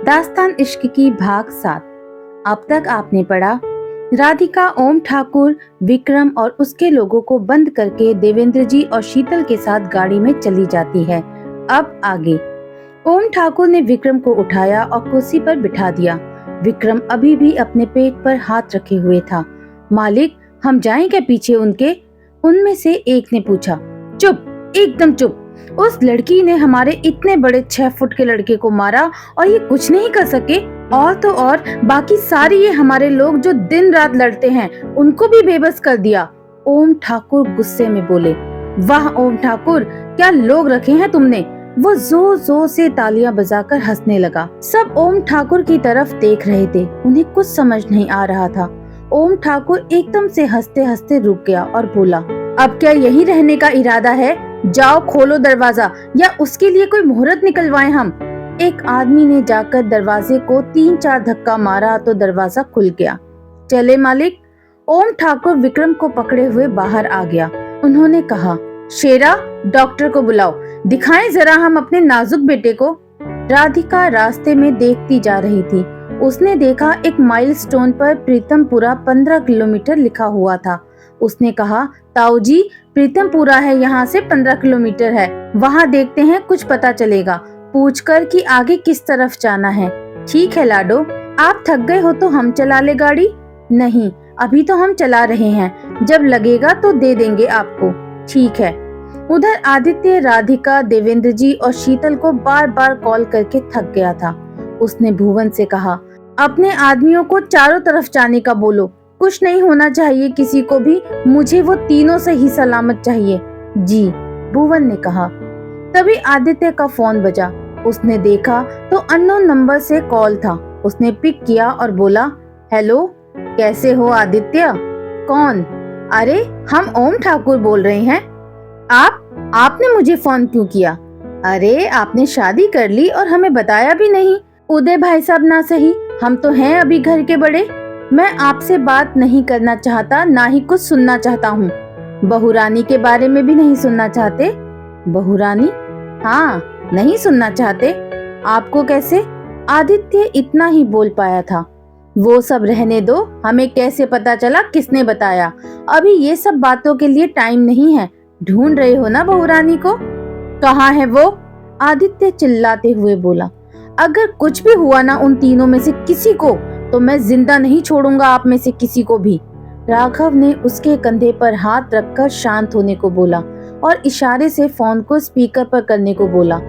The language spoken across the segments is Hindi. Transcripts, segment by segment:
दास्तान इश्क की भाग 7। अब तक आपने पढ़ा, राधिका ओम ठाकुर, विक्रम और उसके लोगों को बंद करके देवेंद्र जी और शीतल के साथ गाड़ी में चली जाती है। अब आगे। ओम ठाकुर ने विक्रम को उठाया और कुर्सी पर बिठा दिया। विक्रम अभी भी अपने पेट पर हाथ रखे हुए था। मालिक, हम जाएं क्या पीछे उनके? उनमें से एक ने पूछा। चुप, एकदम चुप। उस लड़की ने हमारे इतने बड़े 6 फुट के लड़के को मारा और ये कुछ नहीं कर सके। और तो और बाकी सारी ये हमारे लोग जो दिन रात लड़ते हैं उनको भी बेबस कर दिया। ओम ठाकुर गुस्से में बोले। वाह ओम ठाकुर, क्या लोग रखे हैं तुमने। वो जोर जोर से तालियां बजाकर हंसने लगा। सब ओम ठाकुर की तरफ देख रहे थे। उन्हें कुछ समझ नहीं आ रहा था। ओम ठाकुर एकदम से हंसते हंसते रुक गया और बोला, अब क्या यही रहने का इरादा है? जाओ खोलो दरवाजा, या उसके लिए कोई मुहूर्त निकलवाएं हम। एक आदमी ने जाकर दरवाजे को 3-4 धक्का मारा तो दरवाजा खुल गया। चले मालिक। ओम ठाकुर विक्रम को पकड़े हुए बाहर आ गया। उन्होंने कहा, शेरा, डॉक्टर को बुलाओ, दिखाएं जरा हम अपने नाजुक बेटे को। राधिका रास्ते में देखती जा रही थी। उसने देखा एक माइलस्टोन पर प्रीतमपुरा 15 किलोमीटर लिखा हुआ था। उसने कहा, ताऊ जी, प्रीतमपुरा है, यहाँ से 15 किलोमीटर है। वहाँ देखते हैं, कुछ पता चलेगा। पूछकर कि आगे किस तरफ जाना है। ठीक है लाडो, आप थक गए हो तो हम चला ले गाड़ी? नहीं, अभी तो हम चला रहे हैं, जब लगेगा तो दे देंगे आपको। ठीक है। उधर आदित्य राधिका, देवेंद्र जी और शीतल को बार बार कॉल करके थक गया था। उसने भुवन से कहा, अपने आदमियों को चारों तरफ जाने का बोलो, कुछ नहीं होना चाहिए किसी को भी, मुझे वो तीनों से ही सलामत चाहिए। जी, भुवन ने कहा। तभी आदित्य का फोन बजा। उसने देखा तो अननोन नंबर से कॉल था। उसने पिक किया और बोला, हेलो, कैसे हो आदित्य? कौन? अरे, हम ओम ठाकुर बोल रहे हैं। आपने मुझे फोन क्यों किया? अरे, आपने शादी कर ली और हमें बताया भी नहीं। उदय भाई साहब ना सही, हम तो हैं अभी घर के बड़े। मैं आपसे बात नहीं करना चाहता, ना ही कुछ सुनना चाहता हूँ। बहू रानी के बारे में भी नहीं सुनना चाहते? बहू रानी? हाँ, नहीं सुनना चाहते। आपको कैसे? आदित्य इतना ही बोल पाया था। वो सब रहने दो, हमें कैसे पता चला, किसने बताया? अभी ये सब बातों के लिए टाइम नहीं है। ढूंढ रहे हो ना बहू रानी को? कहाँ है वो? आदित्य चिल्लाते हुए बोला। अगर कुछ भी हुआ ना उन तीनों में से किसी को, तो मैं जिंदा नहीं छोड़ूंगा आप में से किसी को भी। राघव ने उसके कंधे पर हाथ रखकर शांत होने को बोला और इशारे से फोन को स्पीकर पर करने को बोला।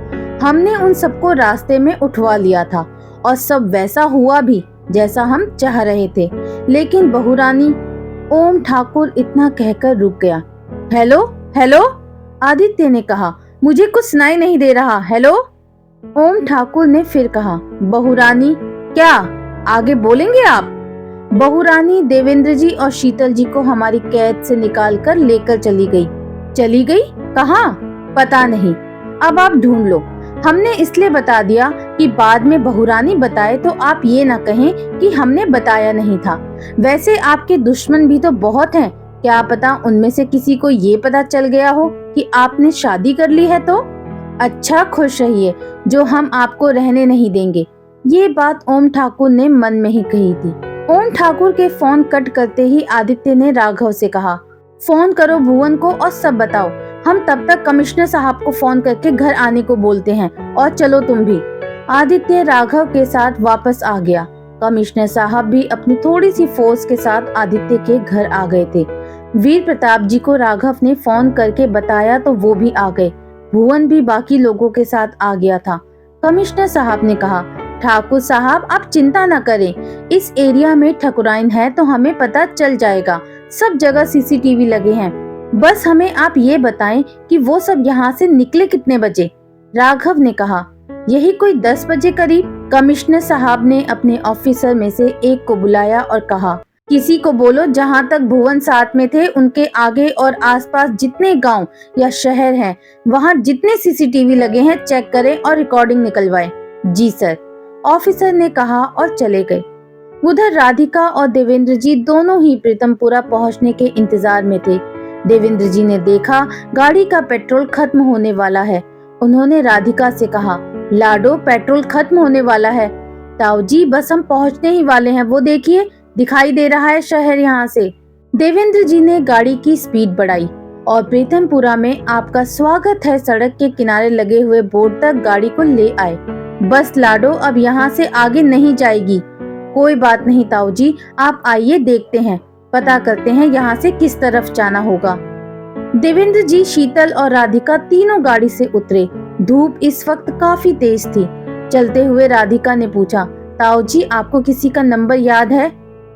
हमने उन सबको रास्ते में उठवा लिया था और सब वैसा हुआ भी जैसा हम चाह रहे थे, लेकिन बहू रानी। ओम ठाकुर इतना कहकर रुक गया। हेलो हेलो, आदित्य ने कहा। मुझे कुछ सुनाई नहीं दे रहा। हेलो। ओम ठाकुर ने फिर कहा, बहू रानी? क्या आगे बोलेंगे आप? बहू रानी देवेंद्र जी और शीतल जी को हमारी कैद से निकालकर लेकर चली गई। चली गई? कहाँ? पता नहीं, अब आप ढूंढ लो। हमने इसलिए बता दिया कि बाद में बहू रानी बताए तो आप ये ना कहें कि हमने बताया नहीं था। वैसे आपके दुश्मन भी तो बहुत हैं, क्या पता उनमें से किसी को ये पता चल गया हो कि आपने शादी कर ली है तो? अच्छा, खुश रहिए, जो हम आपको रहने नहीं देंगे। ये बात ओम ठाकुर ने मन में ही कही थी। ओम ठाकुर के फोन कट करते ही आदित्य ने राघव से कहा, फोन करो भुवन को और सब बताओ। हम तब तक कमिश्नर साहब को फोन करके घर आने को बोलते हैं, और चलो तुम भी। आदित्य राघव के साथ वापस आ गया। कमिश्नर साहब भी अपनी थोड़ी सी फोर्स के साथ आदित्य के घर आ गए थे। वीर प्रताप जी को राघव ने फोन करके बताया तो वो भी आ गए। भुवन भी बाकी लोगों के साथ आ गया था। कमिश्नर साहब ने कहा, ठाकुर साहब आप चिंता न करें, इस एरिया में ठकुराइन है तो हमें पता चल जाएगा। सब जगह सीसीटीवी लगे हैं, बस हमें आप ये बताएं कि वो सब यहाँ से निकले कितने बजे? राघव ने कहा, यही कोई 10 बजे करीब। कमिश्नर साहब ने अपने ऑफिसर में से एक को बुलाया और कहा, किसी को बोलो जहाँ तक भुवन साथ में थे उनके आगे और आसपास जितने गांव या शहर हैं, वहाँ जितने सीसीटीवी लगे हैं चेक करें और रिकॉर्डिंग निकलवाएं। जी सर, ऑफिसर ने कहा और चले गए। उधर राधिका और देवेंद्र जी दोनों ही प्रीतमपुरा पहुंचने के इंतजार में थे। देवेंद्र जी ने देखा गाड़ी का पेट्रोल खत्म होने वाला है। उन्होंने राधिका से कहा, लाडो पेट्रोल खत्म होने वाला है। ताऊ जी बस हम पहुंचने ही वाले हैं, वो देखिए दिखाई दे रहा है शहर यहाँ से। देवेंद्र जी ने गाड़ी की स्पीड बढ़ाई और प्रीतमपुरा में आपका स्वागत है सड़क के किनारे लगे हुए बोर्ड तक गाड़ी को ले आए। बस लाडो अब यहाँ से आगे नहीं जाएगी। कोई बात नहीं ताऊ जी, आप आइए देखते हैं, पता करते हैं यहाँ से किस तरफ जाना होगा। देवेंद्र जी, शीतल और राधिका तीनों गाड़ी से उतरे। धूप इस वक्त काफी तेज थी। चलते हुए राधिका ने पूछा, ताऊ जी आपको किसी का नंबर याद है?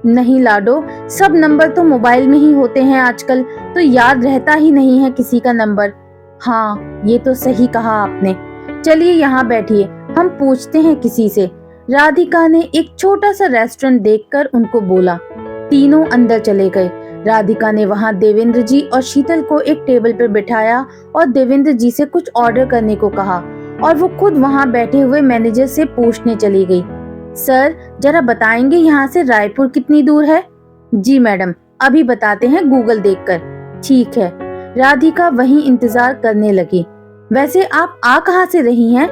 नहीं लाडो, सब नंबर तो मोबाइल में ही होते हैं आजकल, तो याद रहता ही नहीं है किसी का नंबर। हाँ, ये तो सही कहा आपने। चलिए यहाँ बैठिए, हम पूछते हैं किसी से। राधिका ने एक छोटा सा रेस्टोरेंट देखकर उनको बोला। तीनों अंदर चले गए। राधिका ने वहाँ देवेंद्र जी और शीतल को एक टेबल पर बिठाया और देवेंद्र जी से कुछ ऑर्डर करने को कहा और वो खुद वहाँ बैठे हुए मैनेजर से पूछने चली गई। सर, जरा बताएंगे यहाँ से रायपुर कितनी दूर है? जी मैडम, अभी बताते हैं गूगल देखकर। ठीक है। राधिका वहीं इंतजार करने लगी। वैसे आप आ कहाँ से रही हैं?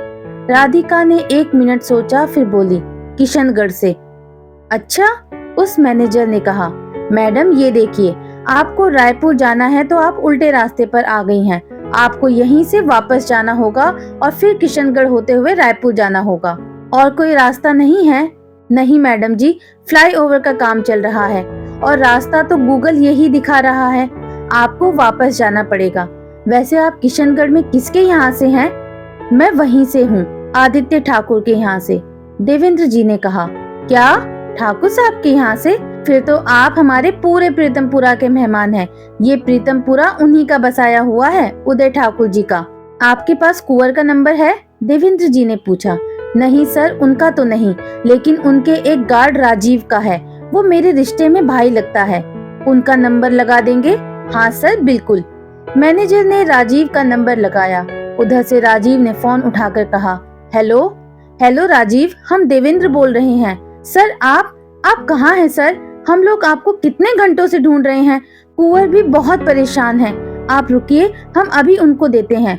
राधिका ने 1 मिनट सोचा, फिर बोली, किशनगढ़ से। अच्छा, उस मैनेजर ने कहा। मैडम ये देखिए, आपको रायपुर जाना है तो आप उल्टे रास्ते पर आ गई हैं। आपको यहीं से वापस जाना होगा और फिर किशनगढ़ होते हुए रायपुर जाना होगा। और कोई रास्ता नहीं है? नहीं मैडम जी, फ्लाईओवर का काम चल रहा है और रास्ता तो गूगल यही दिखा रहा है। आपको वापस जाना पड़ेगा। वैसे आप किशनगढ़ में किसके यहाँ से हैं? मैं वहीं से हूँ, आदित्य ठाकुर के यहाँ से। देवेंद्र जी ने कहा। क्या, ठाकुर साहब के यहाँ से? फिर तो आप हमारे पूरे प्रीतमपुरा के मेहमान हैं। ये प्रीतमपुरा उन्हीं का बसाया हुआ है, उदय ठाकुर जी का। आपके पास कुंवर का नंबर है? देवेंद्र जी ने पूछा। नहीं सर, उनका तो नहीं, लेकिन उनके एक गार्ड राजीव का है। वो मेरे रिश्ते में भाई लगता है। उनका नंबर लगा देंगे? हाँ सर, बिल्कुल। मैनेजर ने राजीव का नंबर लगाया। उधर से राजीव ने फोन उठाकर कहा, हेलो। हेलो राजीव, हम देवेंद्र बोल रहे हैं। सर आप कहाँ हैं सर? हम लोग आपको कितने घंटों से ढूंढ रहे हैं। कुंवर भी बहुत परेशान है। आप रुकिए, हम अभी उनको देते हैं।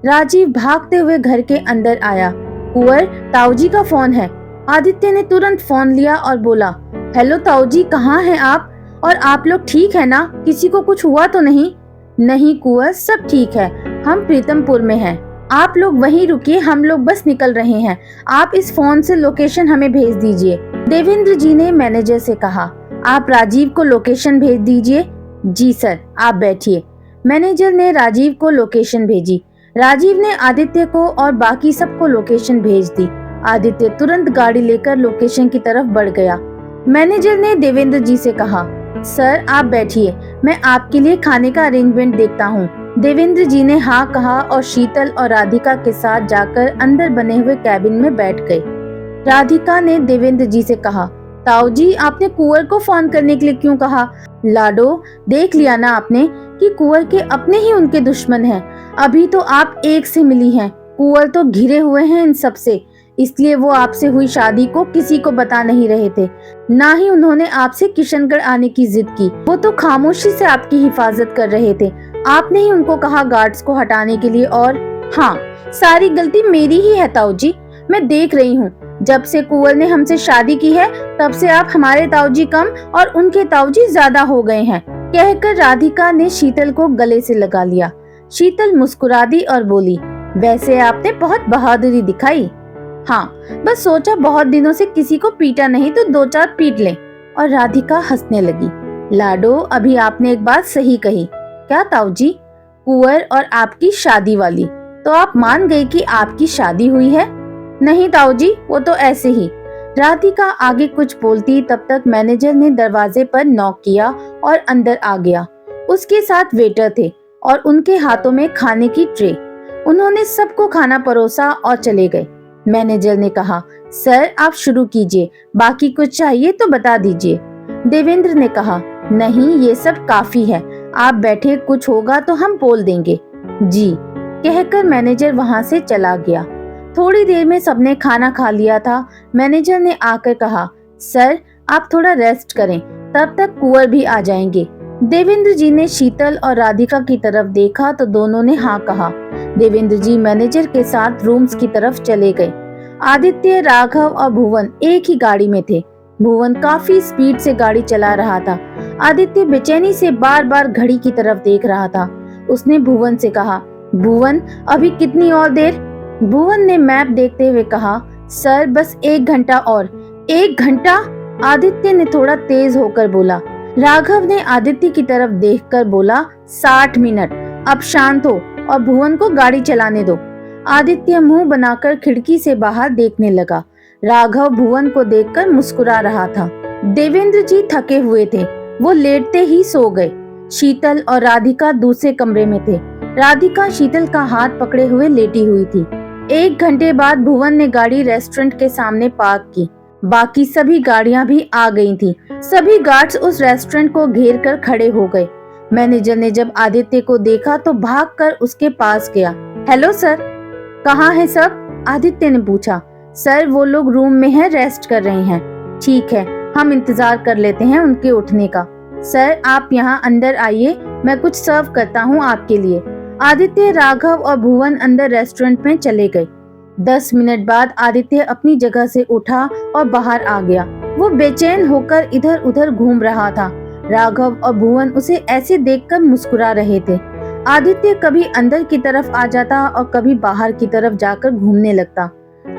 राजीव भागते हुए घर के अंदर आया। कुंवर, ताऊ जी का फोन है। आदित्य ने तुरंत फोन लिया और बोला, हेलो ताऊ जी, कहाँ हैं आप? और आप लोग ठीक है ना? किसी को कुछ हुआ तो नहीं? नहीं कुंवर, सब ठीक है। हम प्रीतमपुर में हैं। आप लोग वहीं रुकिए, हम लोग बस निकल रहे हैं। आप इस फोन से लोकेशन हमें भेज दीजिए। देवेंद्र जी ने मैनेजर से कहा। आप राजीव को लोकेशन भेज दीजिए। जी सर, आप बैठिए। मैनेजर ने राजीव को लोकेशन भेजी। राजीव ने आदित्य को और बाकी सबको लोकेशन भेज दी। आदित्य तुरंत गाड़ी लेकर लोकेशन की तरफ बढ़ गया। मैनेजर ने देवेंद्र जी से कहा, सर आप बैठिए, मैं आपके लिए खाने का अरेंजमेंट देखता हूँ। देवेंद्र जी ने हाँ कहा और शीतल और राधिका के साथ जाकर अंदर बने हुए कैबिन में बैठ गए। राधिका ने देवेंद्र जी से कहा, ताऊ जी आपने कुंवर को फोन करने के लिए क्यों कहा? लाडो, देख लिया ना आपने कि कुंवर के अपने ही उनके दुश्मन हैं। अभी तो आप एक से मिली हैं, कुंवर तो घिरे हुए हैं इन सब से। इसलिए वो आपसे हुई शादी को किसी को बता नहीं रहे थे। ना ही उन्होंने आपसे किशनगढ़ आने की जिद की। वो तो खामोशी से आपकी हिफाजत कर रहे थे। आपने ही उनको कहा गार्ड्स को हटाने के लिए। और हाँ, सारी गलती मेरी ही है ताऊ जी। मैं देख रही हूँ, जब से कुंवर ने हमसे शादी की है तब से आप हमारे ताऊ जी कम और उनके ताऊ जी ज्यादा हो गए हैं। कहकर राधिका ने शीतल को गले से लगा लिया। शीतल मुस्कुरा दी और बोली, वैसे आपने बहुत बहादुरी दिखाई। हाँ, बस सोचा बहुत दिनों से किसी को पीटा नहीं तो 2-4 पीट लें। और राधिका हंसने लगी। लाडो, अभी आपने एक बात सही कही। क्या ताऊ जी? कुंवर और आपकी शादी वाली। तो आप मान गई कि आपकी शादी हुई है? नहीं ताऊ जी, वो तो ऐसे ही। राधिका आगे कुछ बोलती तब तक मैनेजर ने दरवाजे पर नॉक किया और अंदर आ गया। उसके साथ वेटर थे और उनके हाथों में खाने की ट्रे। उन्होंने सबको खाना परोसा और चले गए। मैनेजर ने कहा, सर आप शुरू कीजिए, बाकी कुछ चाहिए तो बता दीजिए। देवेंद्र ने कहा, नहीं ये सब काफी है, आप बैठे, कुछ होगा तो हम बोल देंगे। जी, कहकर मैनेजर वहां से चला गया। थोड़ी देर में सबने खाना खा लिया था। मैनेजर ने आकर कहा, सर आप थोड़ा रेस्ट करें, तब तक कुंवर भी आ जाएंगे। देवेंद्र जी ने शीतल और राधिका की तरफ देखा तो दोनों ने हाँ कहा। देवेंद्र जी मैनेजर के साथ रूम्स की तरफ चले गए। आदित्य, राघव और भुवन एक ही गाड़ी में थे। भुवन काफी स्पीड से गाड़ी चला रहा था। आदित्य बेचैनी से बार बार घड़ी की तरफ देख रहा था। उसने भुवन से कहा, भुवन अभी कितनी और देर? भुवन ने मैप देखते हुए कहा, सर बस 1 घंटा और। 1 घंटा? आदित्य ने थोड़ा तेज होकर बोला। राघव ने आदित्य की तरफ देखकर बोला, 60 मिनट। अब शांत हो और भुवन को गाड़ी चलाने दो। आदित्य मुंह बनाकर खिड़की से बाहर देखने लगा। राघव भुवन को देखकर मुस्कुरा रहा था। देवेंद्र जी थके हुए थे, वो लेटते ही सो गए। शीतल और राधिका दूसरे कमरे में थे। राधिका शीतल का हाथ पकड़े हुए लेटी हुई थी। 1 घंटे बाद भुवन ने गाड़ी रेस्टोरेंट के सामने पार्क की। बाकी सभी गाड़ियां भी आ गई थीं। सभी गार्ड्स उस रेस्टोरेंट को घेर कर खड़े हो गए। मैनेजर ने जब आदित्य को देखा तो भागकर उसके पास गया। हेलो सर, कहाँ है सब? आदित्य ने पूछा। सर वो लोग रूम में हैं, रेस्ट कर रहे हैं। ठीक है, हम इंतजार कर लेते हैं उनके उठने का। सर आप यहाँ अंदर आइए, मैं कुछ सर्व करता हूँ आपके लिए। आदित्य, राघव और भुवन अंदर रेस्टोरेंट में चले गए। 10 मिनट बाद आदित्य अपनी जगह से उठा और बाहर आ गया। वो बेचैन होकर इधर उधर घूम रहा था। राघव और भुवन उसे ऐसे देखकर मुस्कुरा रहे थे। आदित्य कभी अंदर की तरफ आ जाता और कभी बाहर की तरफ जाकर घूमने लगता।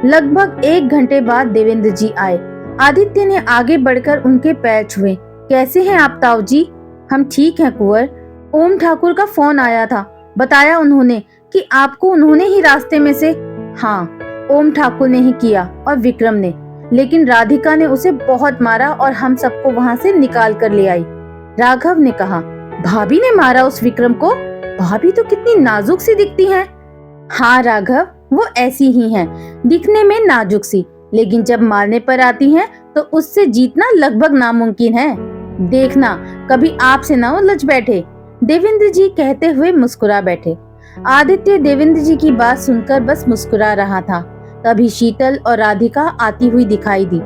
लगभग 1 घंटे बाद देवेंद्र जी आए। आदित्य ने आगे बढ़कर उनके पैर छुए। कैसे हैं आप ताऊ जी? हम ठीक हैं कुंवर। ओम ठाकुर का फोन आया था, बताया उन्होंने कि आपको उन्होंने ही रास्ते में से। हाँ, ओम ठाकुर ने ही किया और विक्रम ने, लेकिन राधिका ने उसे बहुत मारा और हम सबको वहाँ से निकाल कर ले आई। राघव ने कहा, भाभी ने मारा उस विक्रम को? भाभी तो कितनी नाजुक सी दिखती हैं। हाँ राघव, वो ऐसी ही हैं, दिखने में नाजुक सी, लेकिन जब मारने पर आती हैं तो उससे जीतना लगभग नामुमकिन है। देखना कभी आपसे ना उलझ बैठे। देवेंद्र जी कहते हुए मुस्कुरा बैठे। आदित्य देवेंद्र जी की बात सुनकर बस मुस्कुरा रहा था। तभी शीतल और राधिका आती हुई दिखाई दी।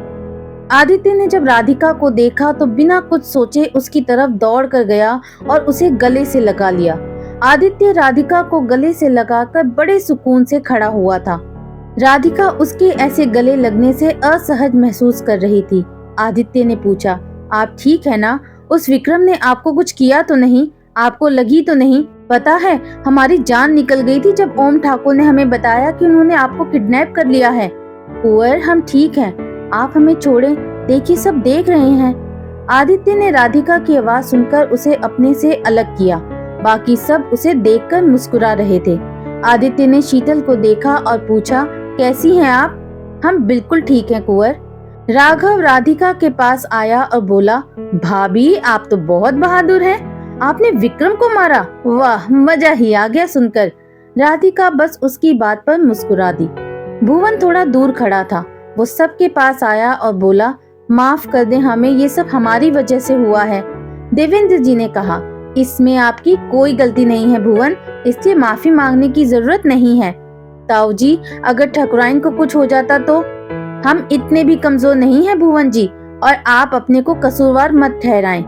आदित्य ने जब राधिका को देखा तो बिना कुछ सोचे उसकी तरफ दौड़ कर गया और उसे गले से लगा लिया। आदित्य राधिका को गले से लगाकर बड़े सुकून से खड़ा हुआ था। राधिका उसके ऐसे गले लगने से असहज महसूस कर रही थी। आदित्य ने पूछा, आप ठीक है ना? उस विक्रम ने आपको कुछ किया तो नहीं? आपको लगी तो नहीं? पता है हमारी जान निकल गई थी जब ओम ठाकुर ने हमें बताया कि उन्होंने आपको किडनैप कर लिया है। कुंवर हम ठीक हैं, आप हमें छोड़ें, देखिए सब देख रहे हैं। आदित्य ने राधिका की आवाज सुनकर उसे अपने से अलग किया। बाकी सब उसे देखकर मुस्कुरा रहे थे। आदित्य ने शीतल को देखा और पूछा, कैसी हैं आप? हम बिल्कुल ठीक हैं कुंवर। राघव राधिका के पास आया और बोला, भाभी आप तो बहुत बहादुर हैं, आपने विक्रम को मारा। वाह, मजा ही आ गया सुनकर। राधिका बस उसकी बात पर मुस्कुरा दी। भुवन थोड़ा दूर खड़ा था। वो सबके पास आया और बोला, माफ कर दें, हमें ये सब हमारी वजह से हुआ है। देवेंद्र जी ने कहा, इसमें आपकी कोई गलती नहीं है भुवन, इसलिए माफी मांगने की जरूरत नहीं है। ताऊ जी, अगर ठकुराइन को कुछ हो जाता तो? हम इतने भी कमजोर नहीं हैं भुवन जी, और आप अपने को कसूरवार मत ठहराएं।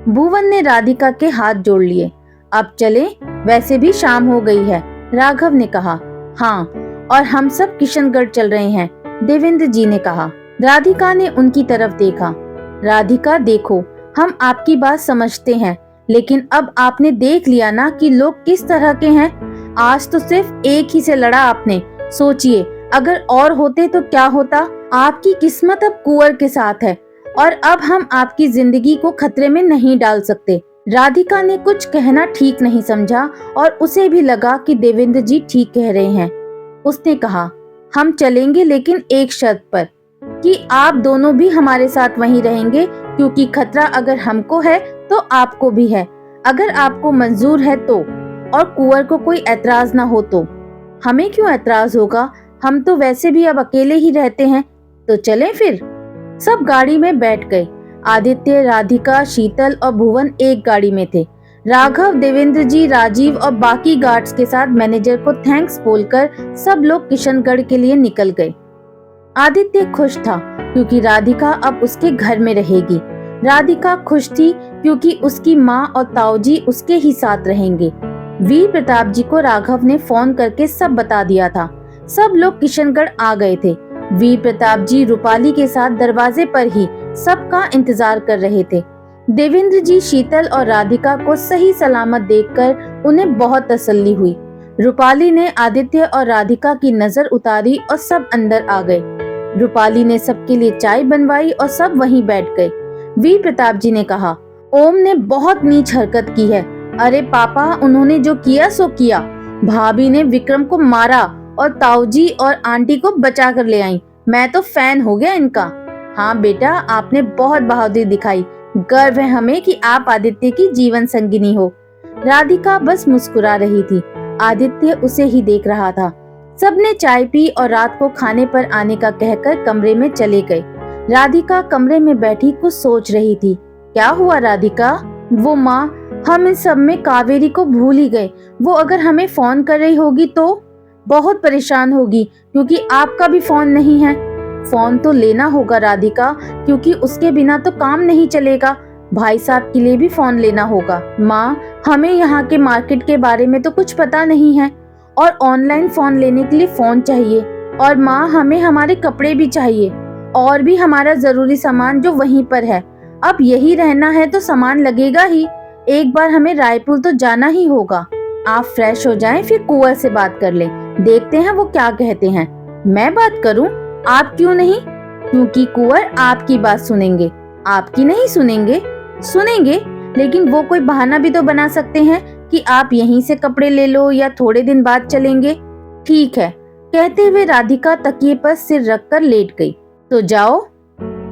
भुवन ने राधिका के हाथ जोड़ लिए। अब चलें, वैसे भी शाम हो गई है, राघव ने कहा। हाँ, और हम सब किशनगढ़ चल रहे हैं, देवेंद्र जी ने कहा। राधिका ने उनकी तरफ देखा। राधिका देखो, हम आपकी बात समझते हैं, लेकिन अब आपने देख लिया ना कि लोग किस तरह के हैं। आज तो सिर्फ एक ही से लड़ा आपने, सोचिए अगर और होते तो क्या होता। आपकी किस्मत अब कुंवर के साथ है और अब हम आपकी जिंदगी को खतरे में नहीं डाल सकते। राधिका ने कुछ कहना ठीक नहीं समझा और उसे भी लगा कि देवेंद्र जी ठीक कह रहे हैं। उसने कहा, हम चलेंगे लेकिन एक शर्त पर, कि आप दोनों भी हमारे साथ वहीं रहेंगे, क्योंकि खतरा अगर हमको है तो आपको भी है। अगर आपको मंजूर है तो, और कुंवर को कोई एतराज ना हो तो। हमें क्यों एतराज होगा, हम तो वैसे भी अब अकेले ही रहते हैं। तो चलें फिर। सब गाड़ी में बैठ गए। आदित्य, राधिका, शीतल और भुवन एक गाड़ी में थे। राघव, देवेंद्र जी, राजीव और बाकी गार्ड्स के साथ मैनेजर को थैंक्स बोलकर सब लोग किशनगढ़ के लिए निकल गए। आदित्य खुश था क्योंकि राधिका अब उसके घर में रहेगी। राधिका खुश थी क्योंकि उसकी माँ और ताऊजी उसके ही साथ रहेंगे। वीर प्रताप जी को राघव ने फोन करके सब बता दिया था। सब लोग किशनगढ़ आ गए थे। वीर प्रताप जी रूपाली के साथ दरवाजे पर ही सबका इंतजार कर रहे थे। देवेंद्र जी शीतल और राधिका को सही सलामत देखकर उन्हें बहुत तसल्ली हुई। रूपाली ने आदित्य और राधिका की नजर उतारी और सब अंदर आ गए। रूपाली ने सबके लिए चाय बनवाई और सब वहीं बैठ गए। वीर प्रताप जी ने कहा, ओम ने बहुत नीच हरकत की है। अरे पापा, उन्होंने जो किया सो किया। भाभी ने विक्रम को मारा और ताऊजी और आंटी को बचा कर ले आई। मैं तो फैन हो गया इनका। हाँ बेटा, आपने बहुत बहादुरी दिखाई। गर्व है हमें कि आप आदित्य की जीवन संगिनी हो। राधिका बस मुस्कुरा रही थी। आदित्य उसे ही देख रहा था। सबने चाय पी और रात को खाने पर आने का कहकर कमरे में चले गए। राधिका कमरे में बैठी कुछ सोच रही थी। क्या हुआ राधिका? वो माँ, हम इस सब में कावेरी को भूल ही गए। वो अगर हमें फोन कर रही होगी तो बहुत परेशान होगी, क्योंकि आपका भी फोन नहीं है। फोन तो लेना होगा राधिका, क्योंकि उसके बिना तो काम नहीं चलेगा। भाई साहब के लिए भी फोन लेना होगा। माँ, हमें यहाँ के मार्केट के बारे में तो कुछ पता नहीं है और ऑनलाइन फोन लेने के लिए फोन चाहिए। और माँ, हमें हमारे कपड़े भी चाहिए और भी हमारा जरूरी सामान जो वहीं पर है। अब यही रहना है तो सामान लगेगा ही। एक बार हमें रायपुर तो जाना ही होगा। आप फ्रेश हो जाएं, फिर कुंवर से बात कर लें। देखते हैं वो क्या कहते हैं। मैं बात करूं? आप क्यों नहीं? क्योंकि कुंवर आपकी बात सुनेंगे। आपकी नहीं सुनेंगे? सुनेंगे, लेकिन वो कोई बहाना भी तो बना सकते हैं कि आप यहीं से कपड़े ले लो या थोड़े दिन बाद चलेंगे। ठीक है, कहते हुए राधिका तकिए पर सिर रखकर लेट गई। तो जाओ।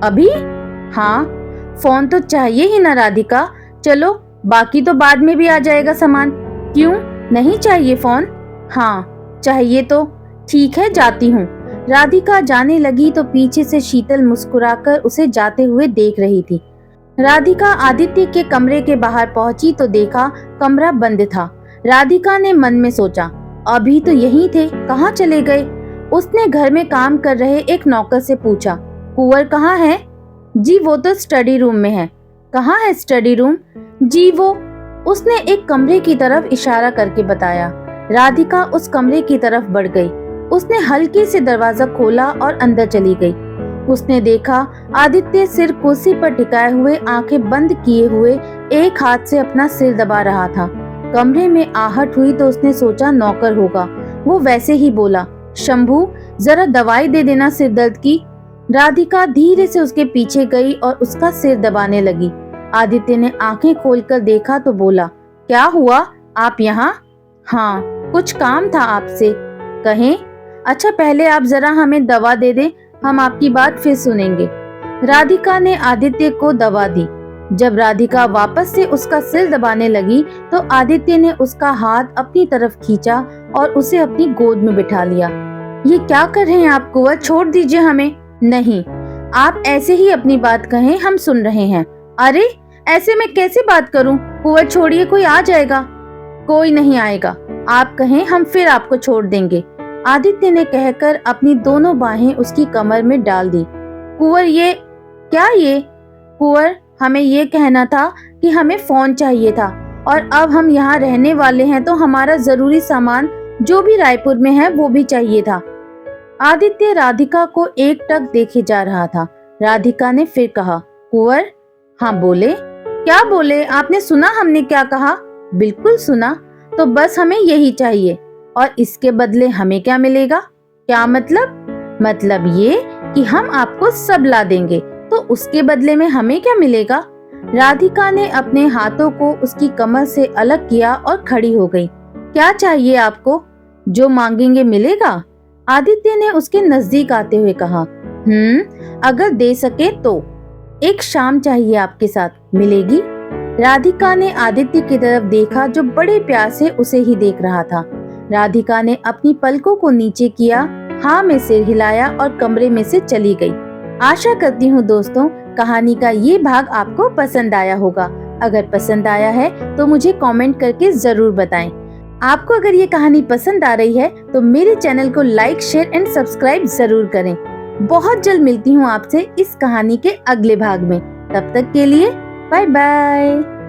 अभी? हाँ, फोन तो चाहिए ही ना राधिका। चलो, बाकी तो बाद में भी आ जाएगा सामान। क्यों नहीं चाहिए फोन? हाँ चाहिए। तो ठीक है, जाती हूँ। राधिका जाने लगी तो पीछे से शीतल मुस्कुराकर उसे जाते हुए देख रही थी। राधिका आदित्य के कमरे के बाहर पहुंची तो देखा कमरा बंद था। राधिका ने मन में सोचा, अभी तो यहीं थे, कहाँ चले गए? उसने घर में काम कर रहे एक नौकर से पूछा, कुंवर कहाँ है? जी वो तो स्टडी रूम में है। कहाँ है स्टडी रूम? जी वो। उसने एक कमरे की तरफ इशारा करके बताया। राधिका उस कमरे की तरफ बढ़ गई। उसने हल्के से दरवाजा खोला और अंदर चली गई। उसने देखा आदित्य सिर कुर्सी पर टिकाए हुए, आंखें बंद किए हुए, एक हाथ से अपना सिर दबा रहा था। कमरे में आहट हुई तो उसने सोचा नौकर होगा। वो वैसे ही बोला, शंभू जरा दवाई दे देना सिर दर्द की। राधिका धीरे से उसके पीछे गई और उसका सिर दबाने लगी। आदित्य ने आंखें खोलकर देखा तो बोला, क्या हुआ, आप यहाँ? हाँ, कुछ काम था आपसे। कहें? अच्छा पहले आप जरा हमें दवा दे दें, हम आपकी बात फिर सुनेंगे। राधिका ने आदित्य को दवा दी। जब राधिका वापस से उसका सिर दबाने लगी तो आदित्य ने उसका हाथ अपनी तरफ खींचा और उसे अपनी गोद में बिठा लिया। ये क्या कर रहे हैं आप कुंवर? छोड़ दीजिए हमें। नहीं, आप ऐसे ही अपनी बात कहें, हम सुन रहे हैं। अरे ऐसे मैं कैसे बात करूं? कुंवर छोड़िए, कोई आ जाएगा। कोई नहीं आएगा, आप कहें, हम फिर आपको छोड़ देंगे। आदित्य ने कहकर अपनी दोनों बाहें उसकी कमर में डाल दी। कुंवर ये क्या? ये कुंवर, हमें ये कहना था कि हमें फोन चाहिए था और अब हम यहाँ रहने वाले हैं तो हमारा जरूरी सामान जो भी रायपुर में है वो भी चाहिए था। आदित्य राधिका को एकटक देखे जा रहा था। राधिका ने फिर कहा, कुंवर। हाँ बोले। क्या बोले? आपने सुना हमने क्या कहा? बिल्कुल सुना। तो बस हमें यही चाहिए और इसके बदले हमें क्या मिलेगा? क्या मतलब? मतलब ये कि हम आपको सब ला देंगे, तो उसके बदले में हमें क्या मिलेगा? राधिका ने अपने हाथों को उसकी कमर से अलग किया और खड़ी हो गई। क्या चाहिए आपको? जो मांगेंगे मिलेगा? आदित्य ने उसके नजदीक आते हुए कहा। अगर दे सके तो। एक शाम चाहिए आपके साथ, मिलेगी? राधिका ने आदित्य की तरफ देखा जो बड़े प्यार से उसे ही देख रहा था। राधिका ने अपनी पलकों को नीचे किया, हाँ में सिर हिलाया और कमरे में से चली गई। आशा करती हूँ दोस्तों कहानी का ये भाग आपको पसंद आया होगा। अगर पसंद आया है तो मुझे कमेंट करके जरूर बताएं। आपको अगर ये कहानी पसंद आ रही है तो मेरे चैनल को लाइक, शेयर एंड सब्सक्राइब जरूर करें। बहुत जल्द मिलती हूँ आपसे इस कहानी के अगले भाग में। तब तक के लिए बाय बाय।